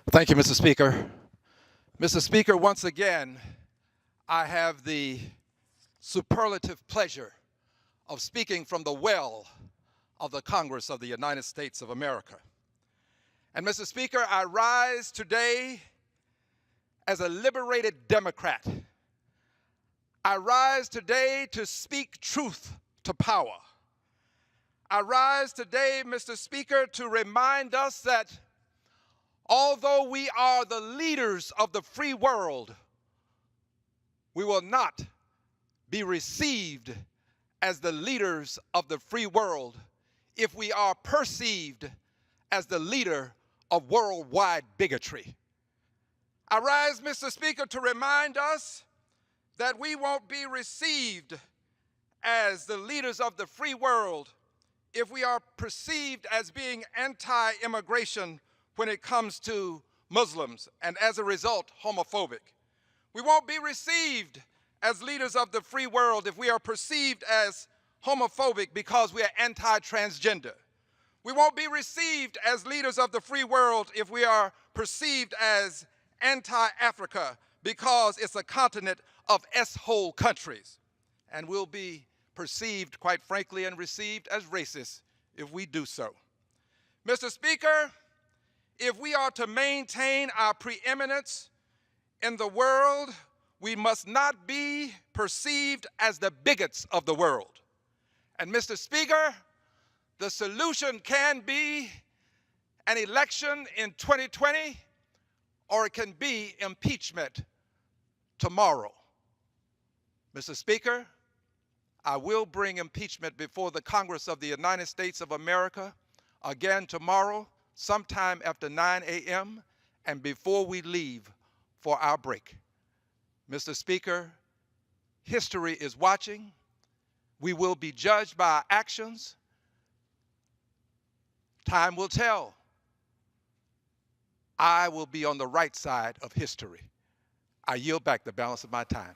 Thank you, Mr. Speaker. Mr. Speaker, once again, I have the superlative pleasure of speaking from the well of the Congress of the United States of America. And Mr. Speaker, I rise today as a liberated Democrat. I rise today to speak truth to power. I rise today, Mr. Speaker, to remind us that although we are the leaders of the free world, we will not be received as the leaders of the free world if we are perceived as the leader of worldwide bigotry. I rise, Mr. Speaker, to remind us that we won't be received as the leaders of the free world if we are perceived as being anti-immigration when it comes to Muslims, and as a result, homophobic. We won't be received as leaders of the free world if we are perceived as homophobic because we are anti-transgender. We won't be received as leaders of the free world if we are perceived as anti-Africa because it's a continent of S-hole countries. And we'll be perceived, quite frankly, and received as racist if we do so. Mr. Speaker, if we are to maintain our preeminence in the world, we must not be perceived as the bigots of the world. And Mr. Speaker, the solution can be an election in 2020, or it can be impeachment tomorrow. Mr. Speaker, I will bring impeachment before the Congress of the United States of America again tomorrow, sometime after 9 a.m. and before we leave for our break. Mr. Speaker, history is watching. We will be judged by our actions. Time will tell. I will be on the right side of history. I yield back the balance of my time.